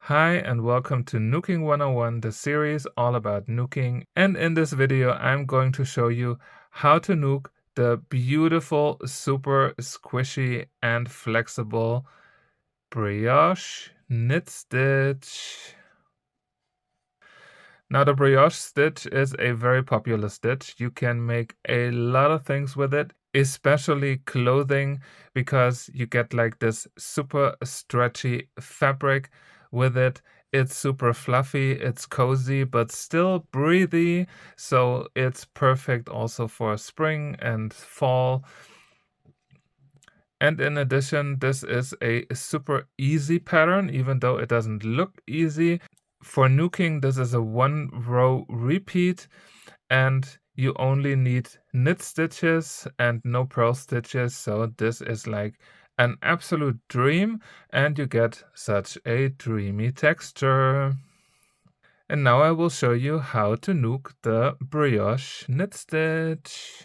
Hi and welcome to Knooking 101, the series all about nooking. And in this video, I'm going to show you how to nook the beautiful, super squishy and flexible brioche knit stitch. Now the brioche stitch is a very popular stitch. You can make a lot of things with it, especially clothing, because you get like this super stretchy fabric with it. It's super fluffy, it's cozy, but still breathy, so it's perfect also for spring and fall. And in addition, this is a super easy pattern, even though it doesn't look easy. For nooking, this is a 1-row repeat, and you only need knit stitches and no purl stitches, so this is like an absolute dream, and you get such a dreamy texture. And now I will show you how to nook the brioche knit stitch.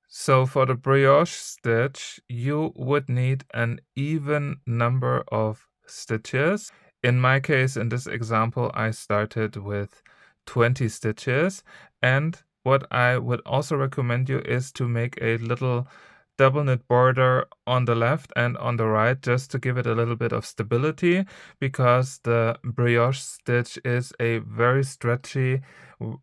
So for the brioche stitch, you would need an even number of stitches. In my case, in this example, I started with 20 stitches. And what I would also recommend you is to make a little double knit border on the left and on the right, just to give it a little bit of stability, because the brioche stitch is a very stretchy,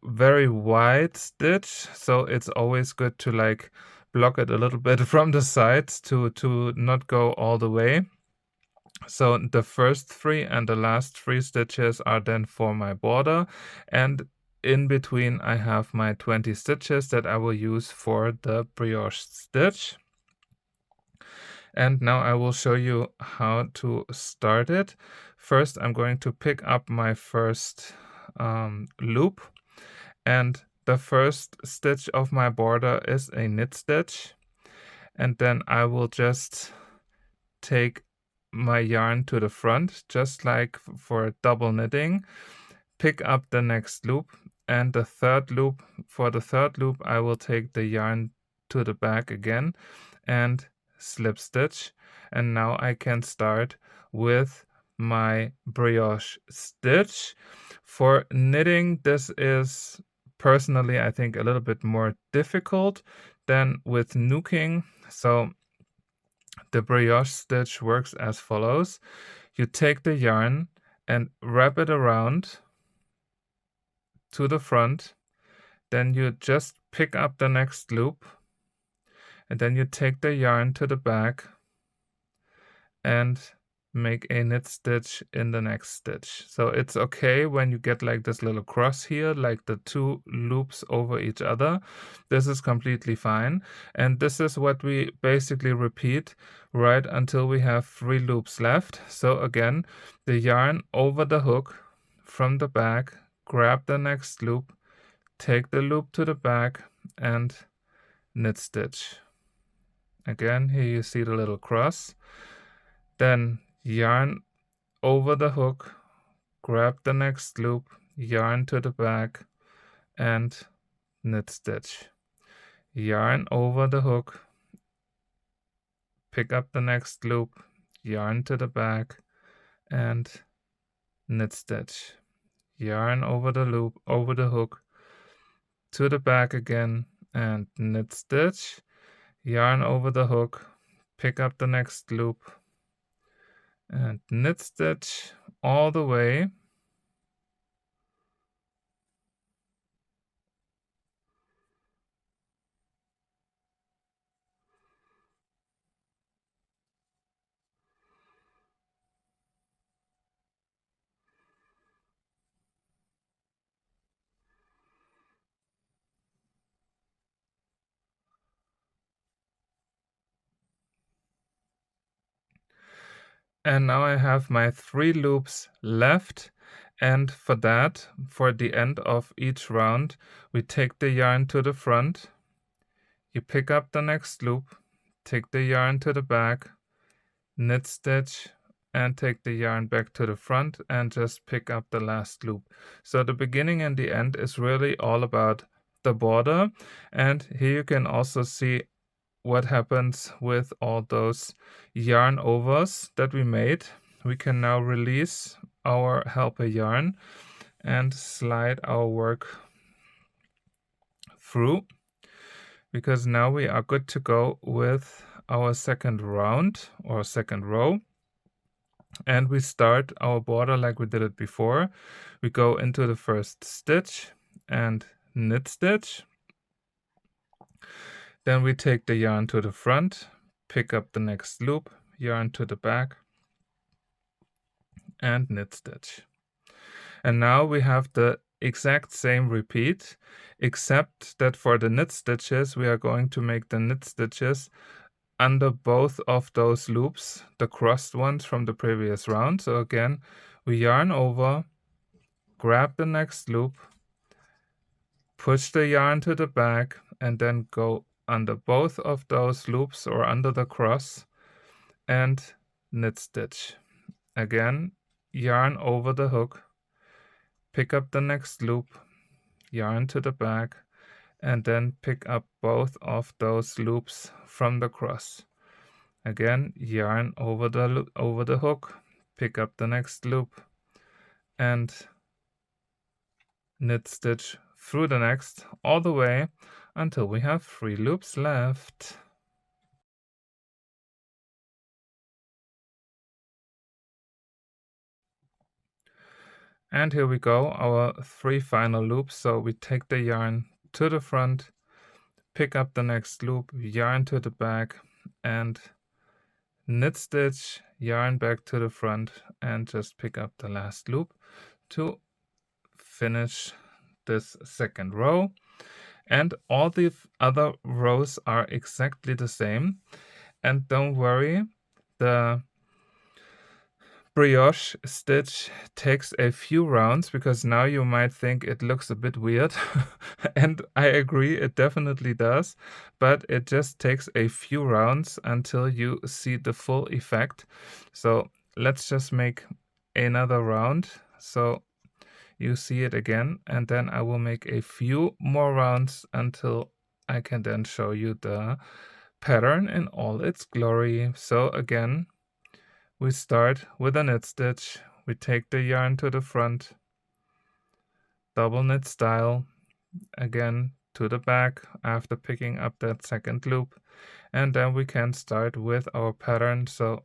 very wide stitch. So it's always good to like block it a little bit from the sides to not go all the way. So the first 3 and the last 3 stitches are then for my border, and in between I have my 20 stitches that I will use for the brioche stitch. And now I will show you how to start it. First, I'm going to pick up my first loop, and the first stitch of my border is a knit stitch, and then I will just take my yarn to the front, just like for double knitting, pick up the next loop, and the third loop, for the third loop I will take the yarn to the back again and slip stitch, and now I can start with my brioche stitch. For knitting, this is personally I think a little bit more difficult than with nooking. So the brioche stitch works as follows. You take the yarn and wrap it around to the front, then you just pick up the next loop, and then you take the yarn to the back and make a knit stitch in the next stitch. So it's okay when you get like this little cross here, like the 2 loops over each other. This is completely fine. And this is what we basically repeat right until we have 3 loops left. So again, the yarn over the hook from the back, grab the next loop, take the loop to the back and knit stitch. Again, here you see the little cross. Then yarn over the hook, grab the next loop, yarn to the back and knit stitch. Yarn over the hook, pick up the next loop, yarn to the back and knit stitch. Yarn over the loop, over the hook, to the back again and knit stitch. Yarn over the hook, pick up the next loop and knit stitch all the way. And now I have my 3 loops left, and for that, for the end of each round, we take the yarn to the front, you pick up the next loop, take the yarn to the back, knit stitch, and take the yarn back to the front and just pick up the last loop. So the beginning and the end is really all about the border, and here you can also see what happens with all those yarn overs that we made. we can now release our helper yarn and slide our work through, because now we are good to go with our second round or second row. And we start our border like we did it before. We go into the first stitch and knit stitch. Then we take the yarn to the front, pick up the next loop, yarn to the back, and knit stitch. And now we have the exact same repeat, except that for the knit stitches, we are going to make the knit stitches under both of those loops, the crossed ones from the previous round. So again, we yarn over, grab the next loop, push the yarn to the back, and then go under both of those loops or under the cross and knit stitch. Again, yarn over the hook, pick up the next loop, yarn to the back, and then pick up both of those loops from the cross. Again, yarn over the hook, pick up the next loop, and knit stitch through the next all the way until we have 3 loops left. And here we go, our 3 final loops. So we take the yarn to the front, pick up the next loop, yarn to the back, and knit stitch, yarn back to the front, and just pick up the last loop to finish this second row. And all the other rows are exactly the same. And don't worry, the brioche stitch takes a few rounds, because now you might think it looks a bit weird. And I agree, it definitely does, but it just takes a few rounds until you see the full effect. So let's just make another round so you see it again, and then I will make a few more rounds until I can then show you the pattern in all its glory. So again, we start with a knit stitch, we take the yarn to the front, double knit style, again to the back after picking up that second loop, and then we can start with our pattern. So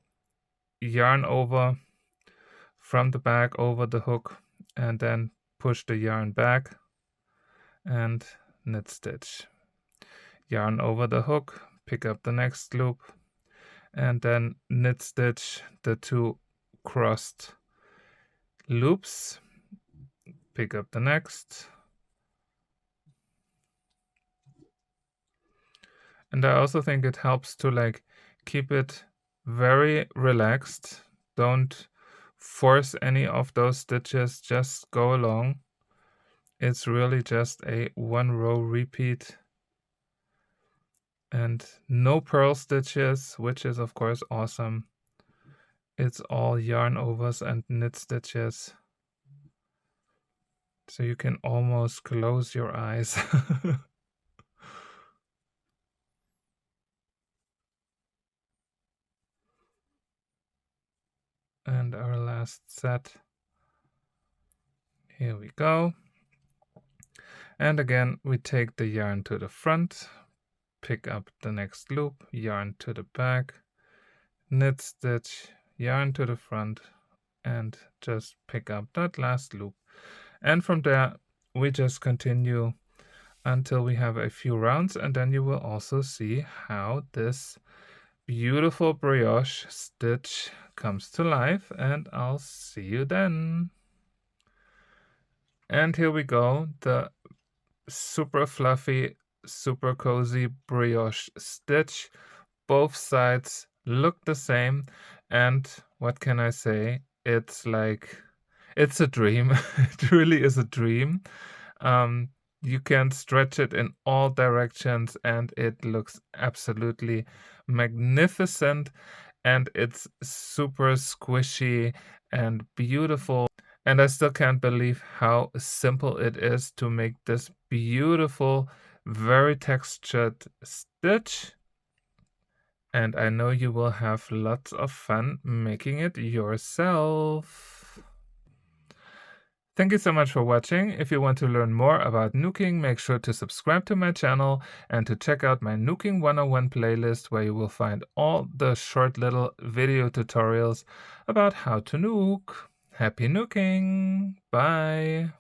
yarn over from the back over the hook, and then push the yarn back and knit stitch. Yarn over the hook, pick up the next loop, and then knit stitch the 2 crossed loops, pick up the next. And I also think it helps to keep it very relaxed. Don't force any of those stitches, just go along. It's really just a 1 row repeat, and no purl stitches, which is of course awesome. It's all yarn overs and knit stitches, so you can almost close your eyes. And our last set, here we go. And again, we take the yarn to the front, pick up the next loop, yarn to the back, knit stitch, yarn to the front, and just pick up that last loop. And from there, we just continue until we have a few rounds, and then you will also see how this beautiful brioche stitch comes to life, and I'll see you then. And here we go, the super fluffy, super cozy brioche stitch. Both sides look the same, and what can I say? It's a dream. It really is a dream. You can stretch it in all directions, and it looks absolutely magnificent, and it's super squishy and beautiful. And I still can't believe how simple it is to make this beautiful, very textured stitch. and I know you will have lots of fun making it yourself. Thank you so much for watching. If you want to learn more about knooking, make sure to subscribe to my channel and to check out my Knooking 101 playlist, where you will find all the short little video tutorials about how to nook. Happy nooking! Bye!